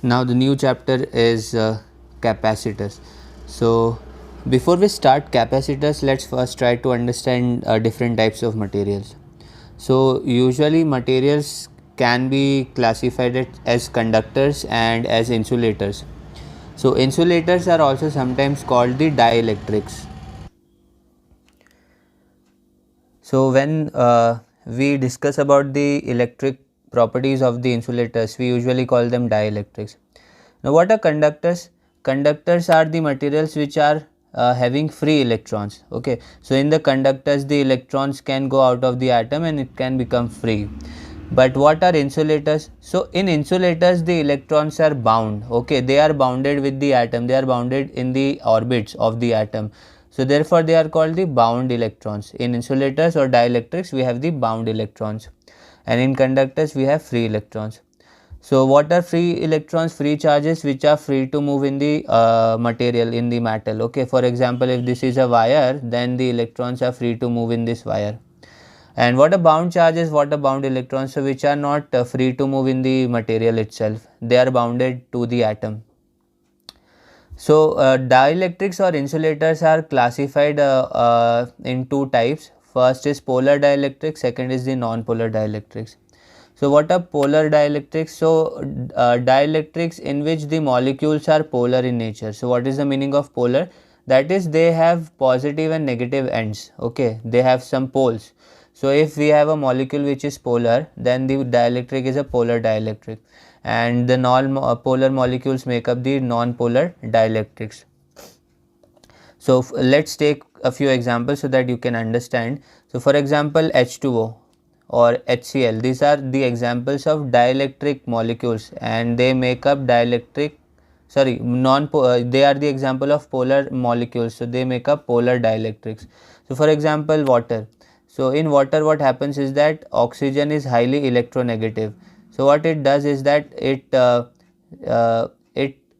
Now the new chapter is capacitors. So before we start capacitors, let's first try to understand different types of materials. So usually materials can be classified as conductors and as insulators. So insulators are also sometimes called the dielectrics. So when we discuss about the electric properties of the insulators, we usually call them dielectrics. Now what are conductors? Conductors are the materials which are having free electrons. Okay, so in the conductors the electrons can go out of the atom and it can become free. But what are insulators? So in insulators the electrons are bound. Okay, they are bounded with the atom, they are bounded in the orbits of the atom. So therefore they are called the bound electrons. In insulators or dielectrics we have the bound electrons, and in conductors we have free electrons. So what are free electrons? Free charges which are free to move in the material, in the metal. Okay, for example, if this is a wire, then the electrons are free to move in this wire. And what are bound charges? What are bound electrons? So which are not free to move in the material itself, they are bounded to the atom. So dielectrics or insulators are classified in two types. First is polar dielectrics, second is the non-polar dielectrics. So what are polar dielectrics? So dielectrics in which the molecules are polar in nature. So what is the meaning of polar? That is, they have positive and negative ends. Okay, they have some poles. So if we have a molecule which is polar, then the dielectric is a polar dielectric, and the non-polar molecules make up the non-polar dielectrics. So let's take a few examples so that you can understand. So for example, H2O or HCl, these are the examples of dielectric molecules, and they make up dielectric, sorry, they are the example of polar molecules, so they make up polar dielectrics. So for example, water. So in water what happens is that oxygen is highly electronegative. So what it does is that it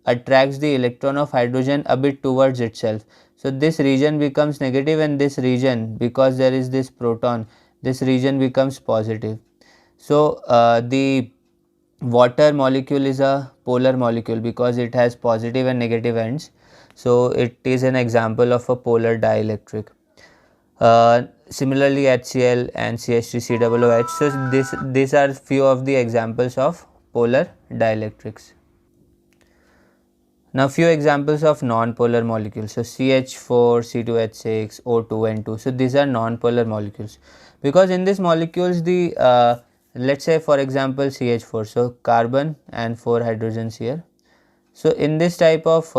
attracts the electron of hydrogen a bit towards itself. So this region becomes negative, and this region, because there is this proton, this region becomes positive. So the water molecule is a polar molecule because it has positive and negative ends. So it is an example of a polar dielectric. Similarly, HCl and CH3COOH. So these are few of the examples of polar dielectrics. Now few examples of non-polar molecules. So CH4, C2H6, O2, N2. So these are non-polar molecules because in these molecules the let's say for example CH4, so carbon and 4 hydrogens here. So in this type of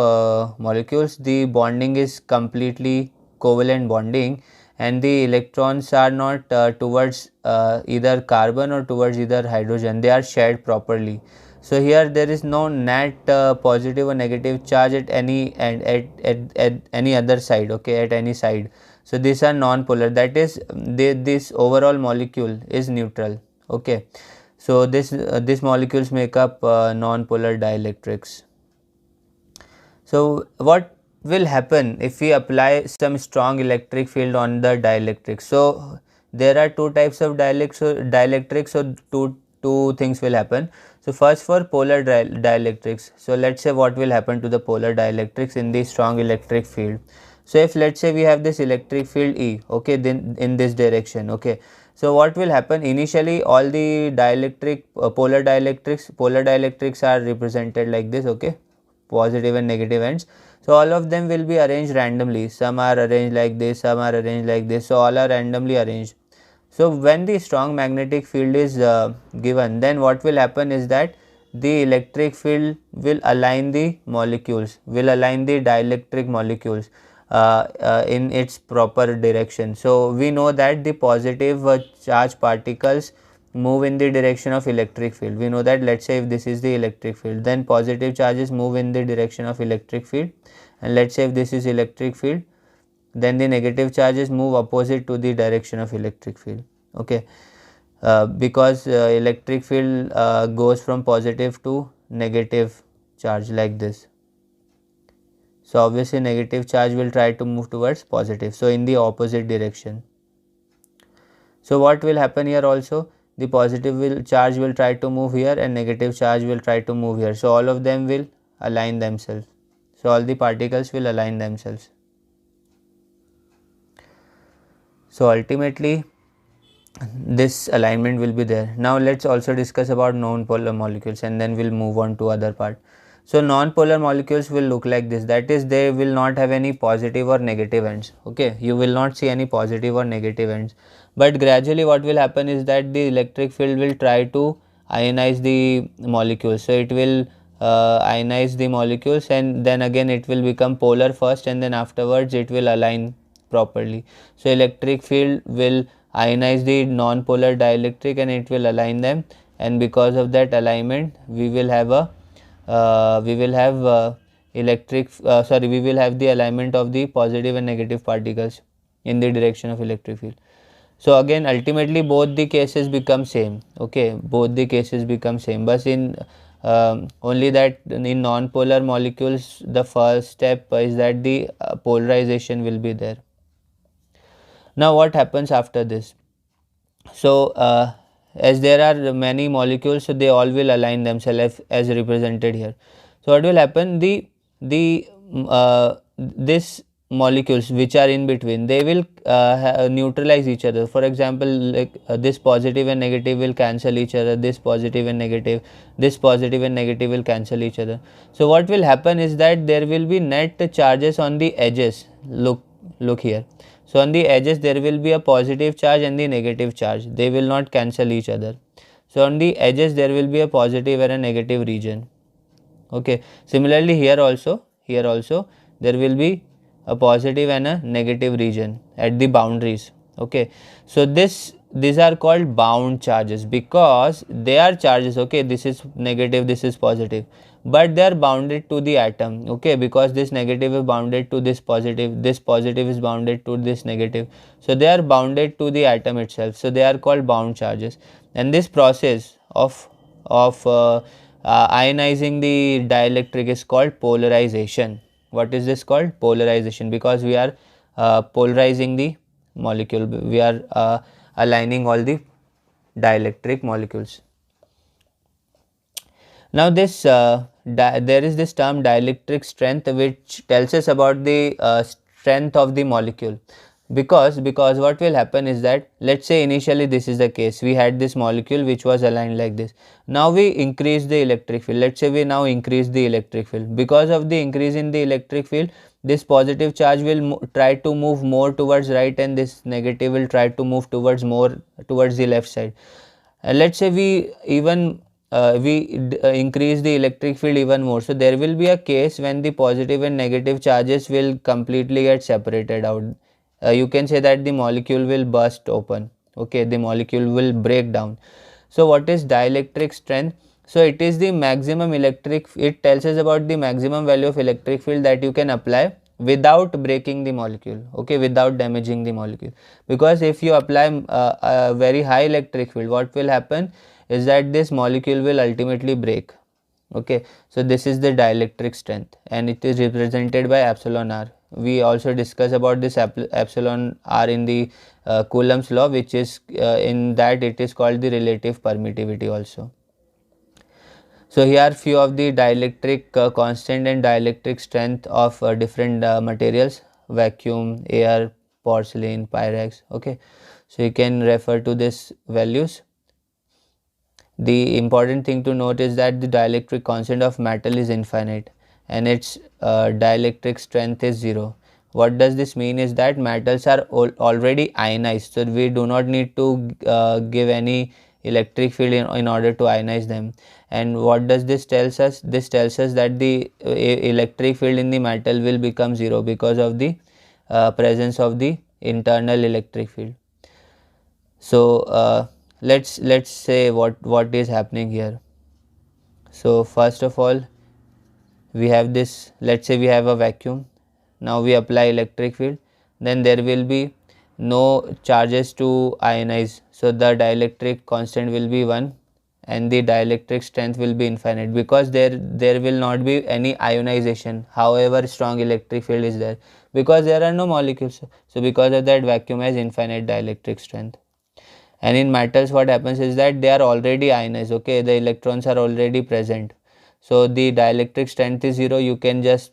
molecules the bonding is completely covalent bonding, and the electrons are not towards either carbon or towards either hydrogen, they are shared properly. So here there is no net positive or negative charge at any and at any other side. Okay, at any side. So these are non-polar, that is this overall molecule is neutral. Okay, so these molecules make up non-polar dielectrics. So what will happen if we apply some strong electric field on the dielectric? So there are two types of dielectrics, so two things will happen. So first, for polar dielectrics, so let's say what will happen to the polar dielectrics in the strong electric field. So if let's say we have this electric field E, okay, then in this direction, okay, so what will happen initially, all the dielectric polar dielectrics are represented like this, okay, positive and negative ends. So all of them will be arranged randomly, some are arranged like this, some are arranged like this, so all are randomly arranged. So when the strong magnetic field is given, then what will happen is that the electric field will align the molecules, will align the dielectric molecules in its proper direction. So we know that the positive charge particles move in the direction of electric field. We know that, let's say if this is the electric field, then positive charges move in the direction of electric field, and let's say if this is electric field, then the negative charges move opposite to the direction of electric field. Okay, because electric field goes from positive to negative charge like this. So obviously negative charge will try to move towards positive, so in the opposite direction. So what will happen here also, the positive charge will try to move here and negative charge will try to move here. So all of them will align themselves. So all the particles will align themselves. So ultimately this alignment will be there. Now let's also discuss about non-polar molecules and then we'll move on to other part. So non-polar molecules will look like this, that is they will not have any positive or negative ends. Okay, you will not see any positive or negative ends, but gradually what will happen is that the electric field will try to ionize the molecules. So it will ionize the molecules and then again it will become polar first and then afterwards it will align properly. So electric field will ionize the non-polar dielectric and it will align them, and because of that alignment we will have a we will have we will have the alignment of the positive and negative particles in the direction of electric field. So again ultimately both the cases become same. Okay, both the cases become same, but in only that in non-polar molecules the first step is that the polarization will be there. Now what happens after this? So as there are many molecules, so they all will align themselves as represented here. So what will happen, this molecules which are in between, they will neutralize each other. For example, like this positive and negative will cancel each other, this positive and negative, this positive and negative will cancel each other. So what will happen is that there will be net charges on the edges. Look here. So on the edges there will be a positive charge and the negative charge, they will not cancel each other. So on the edges there will be a positive and a negative region. Okay, similarly here also there will be a positive and a negative region at the boundaries. Okay, so these are called bound charges because they are charges. Okay, this is negative, this is positive, but they are bounded to the atom. Okay, because this negative is bounded to this positive is bounded to this negative, so they are bounded to the atom itself, so they are called bound charges. And this process of ionizing the dielectric is called polarization. What is this called? Polarization, because we are polarizing the molecule, we are aligning all the dielectric molecules. Now this there is this term dielectric strength which tells us about the strength of the molecule, because what will happen is that, let's say initially this is the case, we had this molecule which was aligned like this. Now we increase the electric field, let's say we now increase the electric field. Because of the increase in the electric field, this positive charge will try to move more towards right and this negative will try to move towards more towards the left side. Let's say we even increase the electric field even more, so there will be a case when the positive and negative charges will completely get separated out. You can say that the molecule will burst open. Okay, the molecule will break down. So what is dielectric strength? So it is the maximum it tells us about the maximum value of electric field that you can apply without breaking the molecule. Okay, without damaging the molecule, because if you apply a very high electric field, what will happen is that this molecule will ultimately break. Okay, so this is the dielectric strength and it is represented by epsilon r. We also discuss about this epsilon r in the Coulomb's law, which is in that it is called the relative permittivity also. So here are few of the dielectric constant and dielectric strength of different materials: vacuum, air, porcelain, pyrex. Okay, so you can refer to these values. The important thing to note is that the dielectric constant of metal is infinite and its dielectric strength is 0. What does this mean is that metals are already ionized, so we do not need to give any electric field in order to ionize them. And what does this tells us? This tells us that the electric field in the metal will become 0 because of the presence of the internal electric field. So let's say what is happening here. So first of all we have this, let's say we have a vacuum. Now we apply electric field, then there will be no charges to ionize, so the dielectric constant will be 1 and the dielectric strength will be infinite, because there will not be any ionization however strong electric field is there, because there are no molecules. So because of that, vacuum has infinite dielectric strength. And in metals what happens is that they are already ionized, okay, the electrons are already present. So the dielectric strength is 0. You can just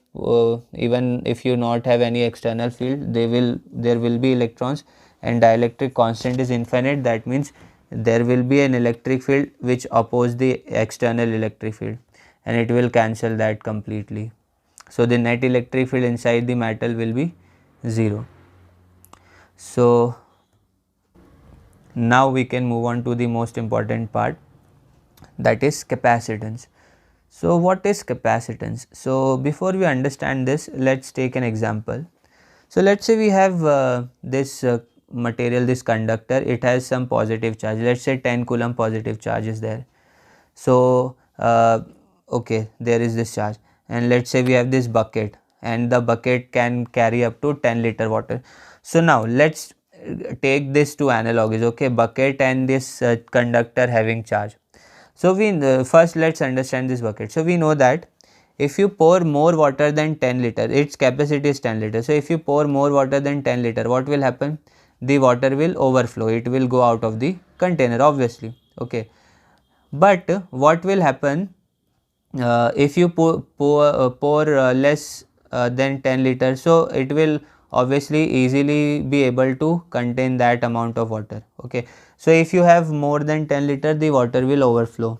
even if you not have any external field, there will be electrons, and dielectric constant is infinite. That means there will be an electric field which oppose the external electric field, and it will cancel that completely. So the net electric field inside the metal will be 0. So now we can move on to the most important part, that is capacitance. So what is capacitance? So before we understand this, let's take an example. So let's say we have this material, this conductor, it has some positive charge, let's say 10 coulomb positive charge is there. So okay, there is this charge, and let's say we have this bucket, and the bucket can carry up to 10 liter water. So now let's take this two analogies, okay, bucket and this conductor having charge. So we first let's understand this bucket. So we know that if you pour more water than 10 liter, its capacity is 10 liter. So if you pour more water than 10 liter, what will happen? The water will overflow, it will go out of the container, obviously, okay. But what will happen if you pour less than 10 liters? So it will obviously easily be able to contain that amount of water, okay. So if you have more than 10 liter, the water will overflow.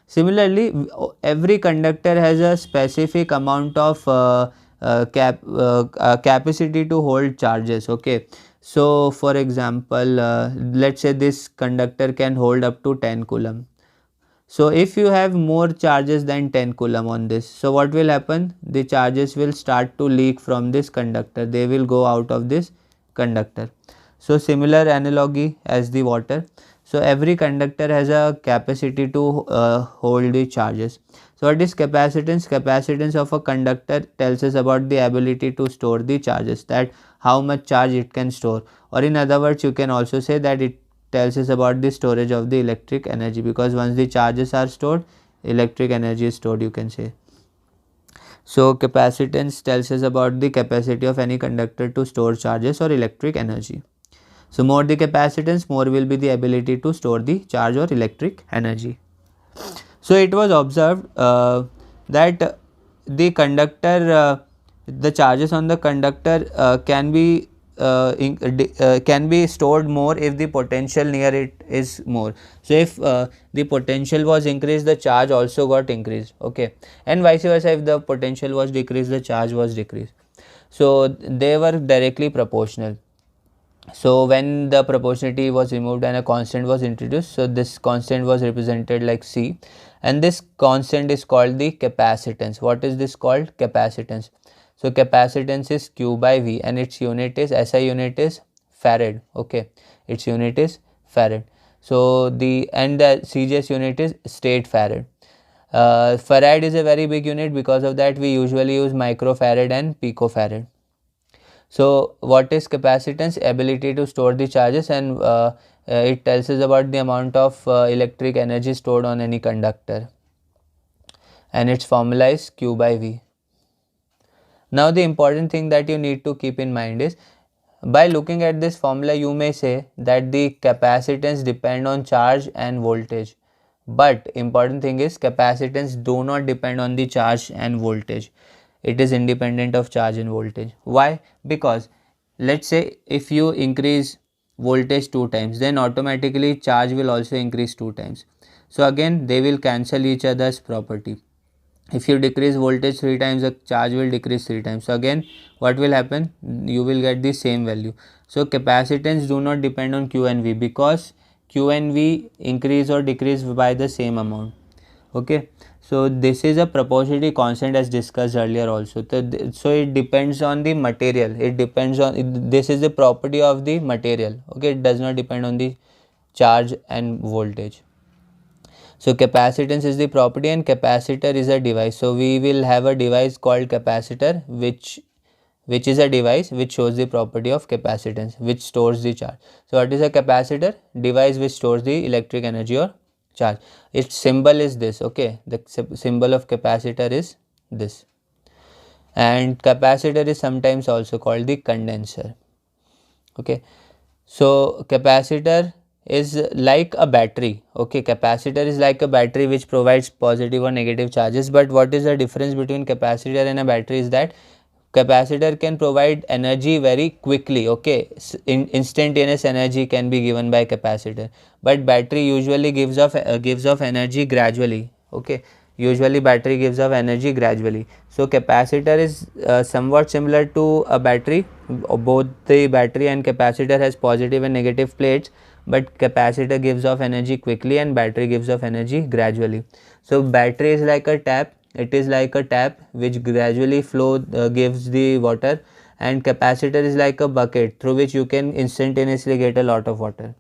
Similarly, every conductor has a specific amount of capacity to hold charges, okay. So for example, let's say this conductor can hold up to 10 coulomb. So if you have more charges than 10 coulomb on this, so what will happen? The charges will start to leak from this conductor, they will go out of this conductor. So similar analogy as the water. So every conductor has a capacity to hold the charges. So what is capacitance? Capacitance of a conductor tells us about the ability to store the charges, that how much charge it can store, or in other words you can also say that it tells us about the storage of the electric energy, because once the charges are stored, electric energy is stored, you can say. So capacitance tells us about the capacity of any conductor to store charges or electric energy. So more the capacitance, more will be the ability to store the charge or electric energy. So it was observed that the conductor, the charges on the conductor can be stored more if the potential near it is more. So if the potential was increased, the charge also got increased, okay, and vice versa, if the potential was decreased, the charge was decreased. So they were directly proportional. So when the proportionality was removed and a constant was introduced, so this constant was represented like C, and this constant is called the capacitance. What is this called? Capacitance. So capacitance is Q by V, and its unit is, SI unit is farad, okay, its unit is farad. So the CGS unit is state farad. Farad is a very big unit, because of that we usually use microfarad and picofarad. So what is capacitance? Ability to store the charges, and it tells us about the amount of electric energy stored on any conductor, and its formula is Q by V. Now the important thing that you need to keep in mind is, by looking at this formula you may say that the capacitance depend on charge and voltage, but important thing is capacitance do not depend on the charge and voltage, it is independent of charge and voltage. Why? Because let's say if you increase voltage 2 times, then automatically charge will also increase 2 times. So again they will cancel each other's property. If you decrease voltage 3 times, the charge will decrease 3 times. So again what will happen? You will get the same value. So capacitance do not depend on Q and V, because Q and V increase or decrease by the same amount, okay. So this is a proportionality constant as discussed earlier also. So it depends on the material, it depends on, this is the property of the material, okay, it does not depend on the charge and voltage. So capacitance is the property, and capacitor is a device. So we will have a device called capacitor, which is a device which shows the property of capacitance, which stores the charge. So what is a capacitor? Device which stores the electric energy or charge. Its symbol is this, okay, the symbol of capacitor is this, and capacitor is sometimes also called the condenser, okay. So capacitor is like a battery. Okay, capacitor is like a battery which provides positive or negative charges. But what is the difference between capacitor and a battery is that capacitor can provide energy very quickly. Okay, instantaneous energy can be given by capacitor, but battery usually gives off energy gradually. Okay, usually battery gives off energy gradually. So capacitor is somewhat similar to a battery. Both the battery and capacitor has positive and negative plates, but capacitor gives off energy quickly and battery gives off energy gradually. So battery is like a tap, it is like a tap which gradually gives the water, and capacitor is like a bucket through which you can instantaneously get a lot of water.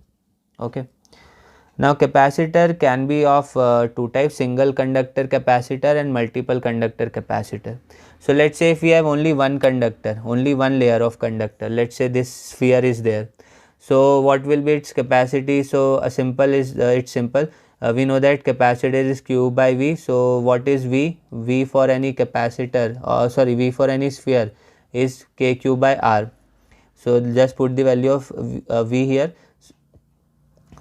Okay. Now capacitor can be of two types, single conductor capacitor and multiple conductor capacitor. So let's say if we have only one conductor, only one layer of conductor, let's say this sphere is there. So what will be its capacity? So it's simple. We know that capacitor is Q by V. So what is V? V for any capacitor, V for any sphere is KQ by R. So just put the value of V here.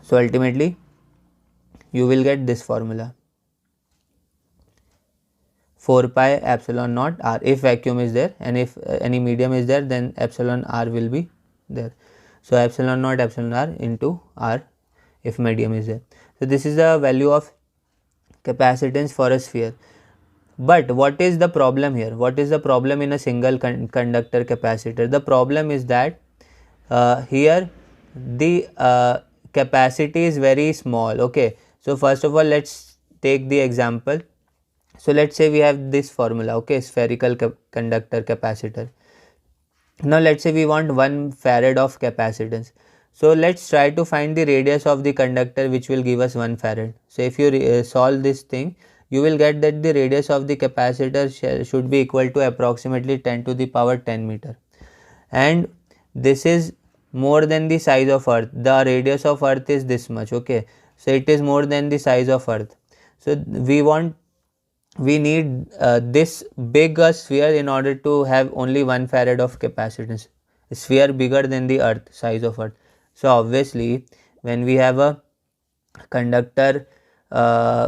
So ultimately you will get this formula, 4 pi epsilon naught r if vacuum is there, and if any medium is there, then epsilon r will be there. So epsilon naught epsilon r into r if medium is there. So this is the value of capacitance for a sphere. But what is the problem here? What is the problem in a single conductor capacitor? The problem is that here the capacity is very small. Okay, so first of all let's take the example. So let's say we have this formula, okay, spherical conductor capacitor. Now let's say we want 1 farad of capacitance. So let's try to find the radius of the conductor which will give us 1 farad. So if you solve this thing, you will get that the radius of the capacitor should be equal to approximately 10 to the power 10 meter. And this is more than the size of earth. The radius of earth is this much. Okay, so it is more than the size of earth. So we need this big sphere in order to have only 1 farad of capacitance. A sphere bigger than the earth, size of earth. So obviously when we have a conductor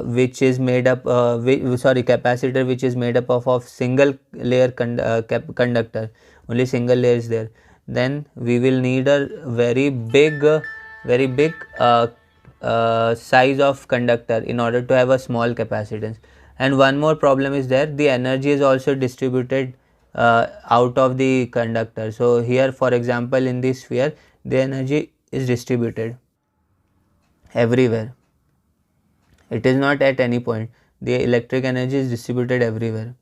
which is made up capacitor which is made up of single layer conductor, only single layer is there, then we will need a very big size of conductor in order to have a small capacitance. And one more problem is there, the energy is also distributed out of the conductor. So here for example in this sphere the energy is distributed everywhere, it is not at any point, the electric energy is distributed everywhere.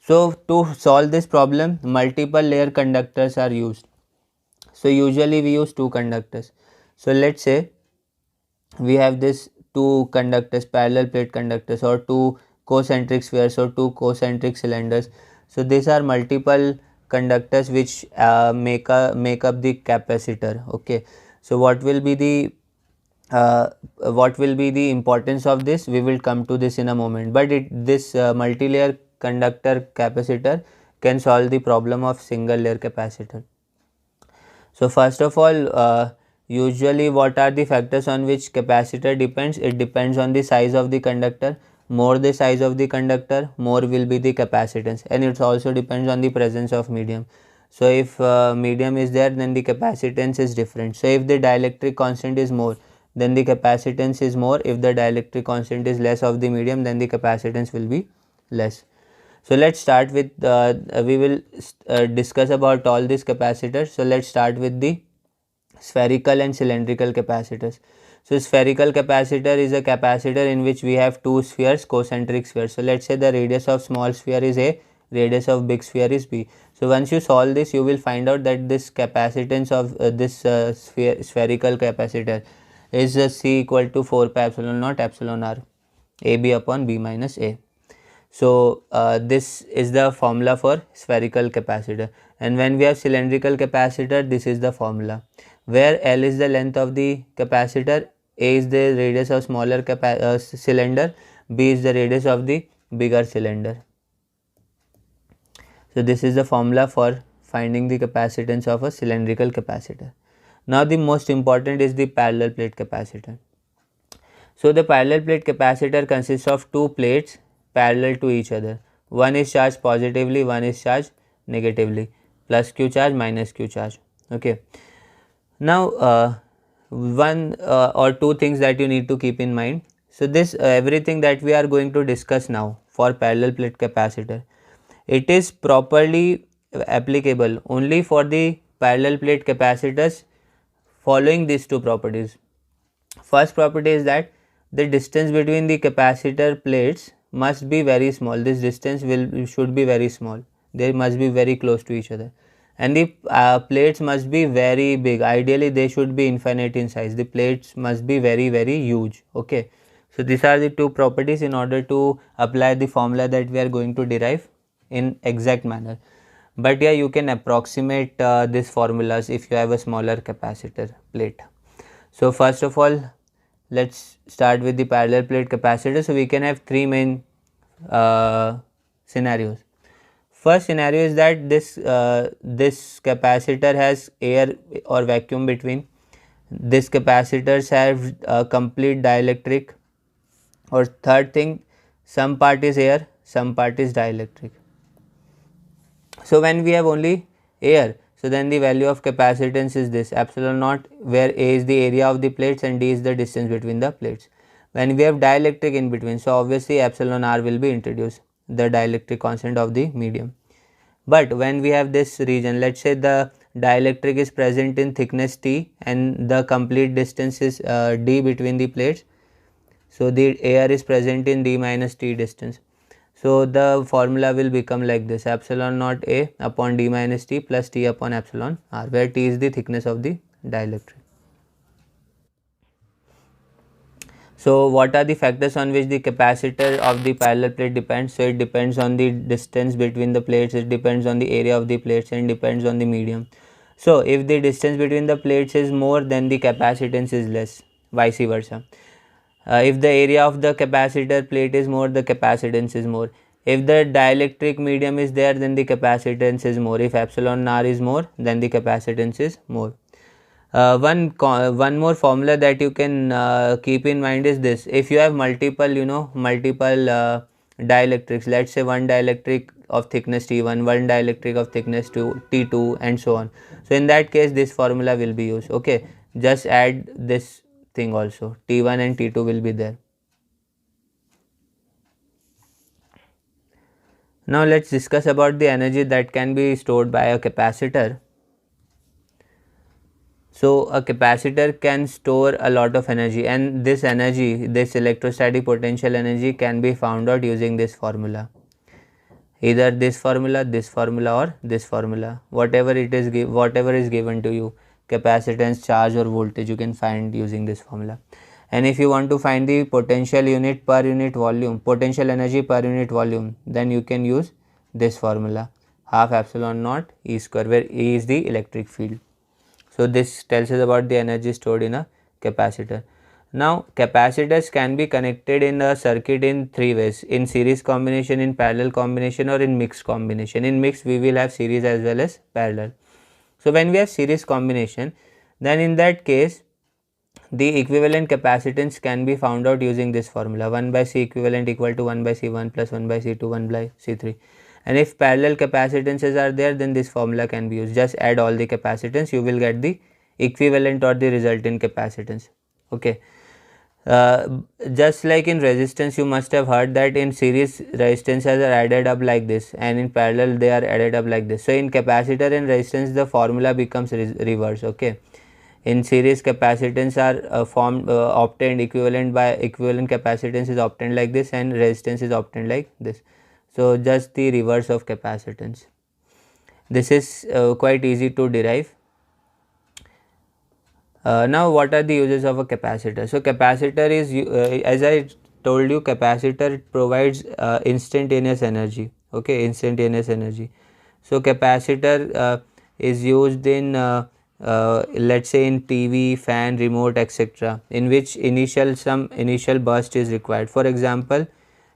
So to solve this problem, multiple layer conductors are used. So usually we use 2 conductors. So let's say we have this 2 conductors, parallel plate conductors, or 2 concentric spheres or 2 concentric cylinders. So these are multiple conductors which make up the capacitor. Okay, so what will be the importance of this? We will come to this in a moment. But this multi-layer conductor capacitor can solve the problem of single layer capacitor. So first of all, usually what are the factors on which capacitor depends? It depends on the size of the conductor. More the size of the conductor, more will be the capacitance, and it also depends on the presence of medium. So if medium is there, then the capacitance is different. So if the dielectric constant is more, then the capacitance is more. If the dielectric constant is less of the medium, then the capacitance will be less. So let's start with we will discuss about all these capacitors. So let's start with the spherical and cylindrical capacitors. So spherical capacitor is a capacitor in which we have 2 spheres, concentric spheres. So let's say the radius of small sphere is A, radius of big sphere is B. So once you solve this, you will find out that this capacitance of this spherical capacitor is C equal to 4 pi epsilon naught epsilon r AB upon B minus A. So this is the formula for spherical capacitor. And when we have cylindrical capacitor, this is the formula, where L is the length of the capacitor, A is the radius of smaller cylinder, B is the radius of the bigger cylinder. So this is the formula for finding the capacitance of a cylindrical capacitor. Now the most important is the parallel plate capacitor. So the parallel plate capacitor consists of two plates parallel to each other. One is charged positively, one is charged negatively, plus Q charge, minus Q charge. Okay. Now one or two things that you need to keep in mind. So this everything that we are going to discuss now for parallel plate capacitor, it is properly applicable only for the parallel plate capacitors following these two properties. First property is that the distance between the capacitor plates must be very small. This distance should be very small. They must be very close to each other, and the plates must be very big. Ideally they should be infinite in size. The plates must be very huge. Okay, so these are the two properties in order to apply the formula that we are going to derive in exact manner. But yeah, you can approximate these formulas if you have a smaller capacitor plate. So first of all, let's start with the parallel plate capacitor. So we can have three main scenarios. First scenario is that this capacitor has air or vacuum between. This capacitors have complete dielectric. Or third thing, some part is air, some part is dielectric. So when we have only air, so then the value of capacitance is this epsilon naught, where A is the area of the plates and D is the distance between the plates. When we have dielectric in between, so obviously epsilon r will be introduced, the dielectric constant of the medium. But when we have this region, let's say the dielectric is present in thickness T and the complete distance is D between the plates. So the air is present in D minus T distance. So the formula will become like this: epsilon naught A upon D minus T plus T upon epsilon R, where T is the thickness of the dielectric. So what are the factors on which the capacitor of the parallel plate depends? So it depends on the distance between the plates, it depends on the area of the plates, and depends on the medium. So if the distance between the plates is more, then the capacitance is less, vice versa. If the area of the capacitor plate is more, the capacitance is more. If the dielectric medium is there, then the capacitance is more. If epsilon r is more, then the capacitance is more. One more formula that you can keep in mind is this: if you have multiple dielectrics, let's say one dielectric of thickness T1, one dielectric of thickness T2, and so on. So in that case, this formula will be used. Okay, just add this thing also, T1 and T2 will be there. Now let's discuss about the energy that can be stored by a capacitor. So a capacitor can store a lot of energy, and this energy, this electrostatic potential energy, can be found out using this formula. Either this formula, or this formula, whatever it is, whatever is given to you, capacitance, charge or voltage, you can find using this formula. And if you want to find the potential unit per unit volume, potential energy per unit volume, then you can use this formula, half epsilon naught E square, where E is the electric field. So this tells us about the energy stored in a capacitor. Now capacitors can be connected in a circuit in three ways: in series combination, in parallel combination, or in mixed combination. In mixed we will have series as well as parallel. So when we have series combination, then in that case the equivalent capacitance can be found out using this formula: 1 by C equivalent equal to 1 by C1 plus 1 by C2 1 by C3. And if parallel capacitances are there, then this formula can be used. Just add all the capacitance, you will get the equivalent or the resultant capacitance. Okay. Just like in resistance, you must have heard that in series resistances are added up like this, and in parallel they are added up like this. So in capacitor and resistance the formula becomes reverse. Okay, in series capacitance are obtained equivalent by equivalent capacitance is obtained like this, and resistance is obtained like this. So just the reverse of capacitance. This is quite easy to derive. Now what are the uses of a capacitor? So capacitor is, as I told you, capacitor provides instantaneous energy. Okay, instantaneous energy. So capacitor is used in let's say in TV, fan, remote, etc., in which some initial burst is required. For example,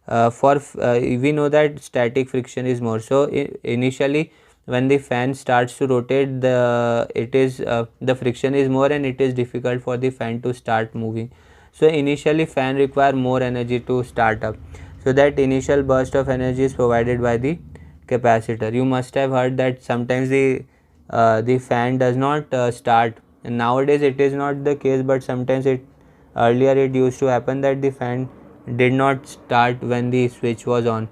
we know that static friction is more, so initially when the fan starts to rotate, the friction is more and it is difficult for the fan to start moving. So initially fan require more energy to start up. So that initial burst of energy is provided by the capacitor. You must have heard that sometimes the fan does not start, and nowadays it is not the case, but sometimes earlier it used to happen that the fan did not start when the switch was on.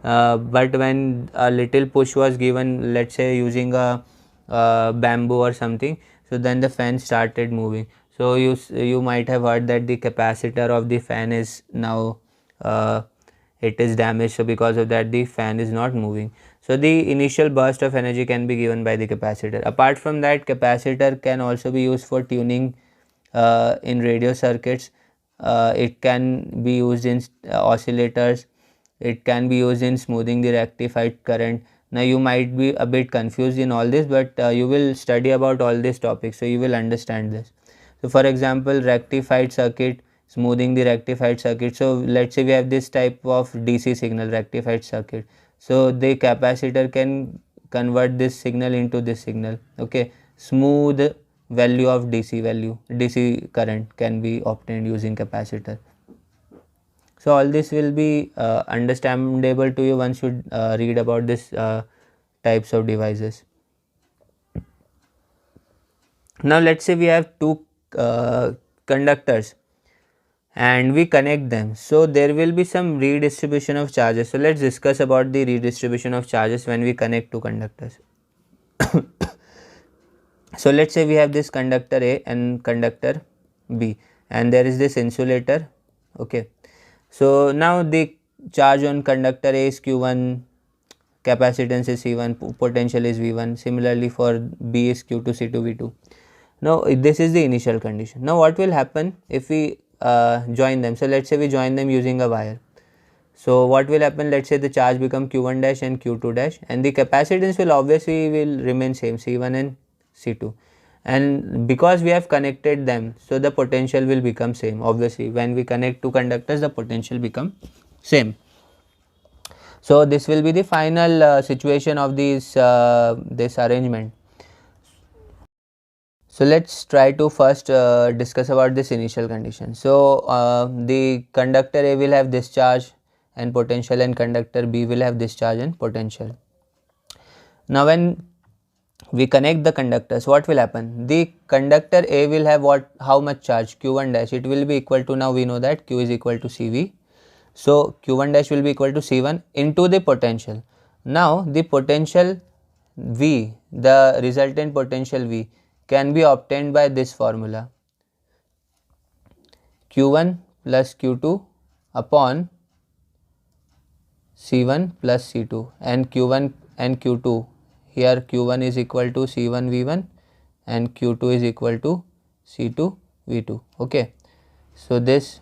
But when a little push was given, let's say using a bamboo or something, so then the fan started moving. So you might have heard that the capacitor of the fan is now it is damaged, so because of that the fan is not moving. So the initial burst of energy can be given by the capacitor. Apart from that, capacitor can also be used for tuning in radio circuits. It can be used in oscillators. It can be used in smoothing the rectified current. Now you might be a bit confused in all this, but you will study about all these topics, so you will understand this. So for example, rectified circuit, smoothing the rectified circuit. So let's say we have this type of DC signal, rectified circuit. So the capacitor can convert this signal into this signal. Okay, smooth value of DC current can be obtained using capacitor. So all this will be understandable to you once you read about this types of devices. Now let's say we have two conductors and we connect them, so there will be some redistribution of charges. So let's discuss about the redistribution of charges when we connect two conductors. So let's say we have this conductor A and conductor B, and there is this insulator. Okay, so now the charge on conductor A is Q1, capacitance is C1, potential is V1. Similarly for B is Q2, C2, V2. Now this is the initial condition. Now what will happen if we join them? So let's say we join them using a wire. So what will happen? Let's say the charge become Q1 dash and Q2 dash, and the capacitance will obviously will remain same, C1 and C2. And because we have connected them, so the potential will become same. Obviously when we connect two conductors, the potential become same. So this will be the final situation of this arrangement. So let's try to first discuss about this initial condition. So the conductor A will have this charge and potential, and conductor B will have this charge and potential. Now when we connect the conductors, what will happen? The conductor A will have how much charge? Q1 dash. It will be equal to, now we know that Q is equal to CV. So Q1 dash will be equal to C1 into the potential. Now the potential V, the resultant potential V, can be obtained by this formula: Q1 plus Q2 upon C1 plus C2, and Q1 and Q2, here Q1 is equal to C1 V1 and Q2 is equal to C2 V2. Okay, so this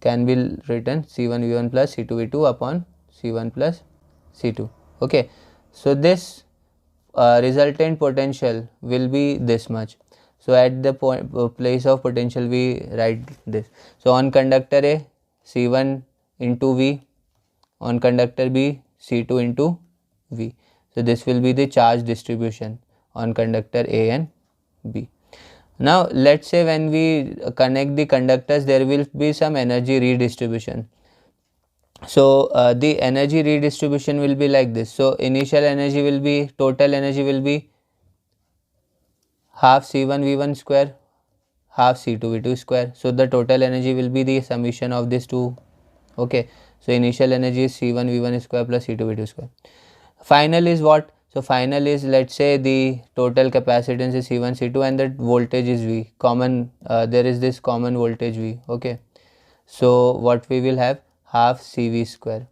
can be written C1 V1 plus C2 V2 upon C1 plus C2. Okay, so this resultant potential will be this much. So at the place of potential we write this. So on conductor A, C1 into V, on conductor B, C2 into V. So this will be the charge distribution on conductor A and B. Now let's say when we connect the conductors, there will be some energy redistribution. So the energy redistribution will be like this. So initial energy will be, total energy will be half C1 V1 square, half C2 V2 square. So the total energy will be the summation of these two. Okay, so initial energy is C1 V1 square plus C2 V2 square. Final is what? So final is, let's say the total capacitance is C1 C2 and the voltage is V, common, there is this common voltage V. Okay, so what we will have, half CV square,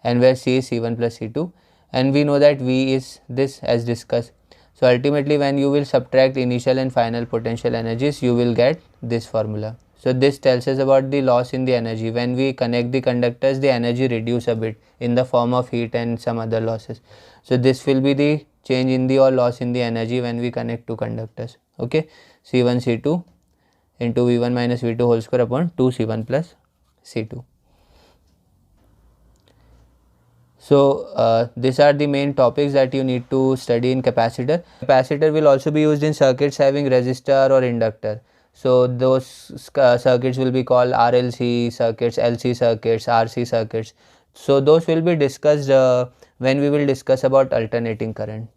and where C is C1 plus C2, and we know that V is this as discussed. So ultimately when you will subtract initial and final potential energies, you will get this formula. So this tells us about the loss in the energy. When we connect the conductors, the energy reduce a bit in the form of heat and some other losses. So this will be the change in the or loss in the energy when we connect two conductors. Okay, C1 C2 into V1 minus V2 whole square upon 2 C1 plus C2. So these are the main topics that you need to study in capacitor. Capacitor will also be used in circuits having resistor or inductor. So those circuits will be called RLC circuits, LC circuits, RC circuits. So those will be discussed when we will discuss about alternating current.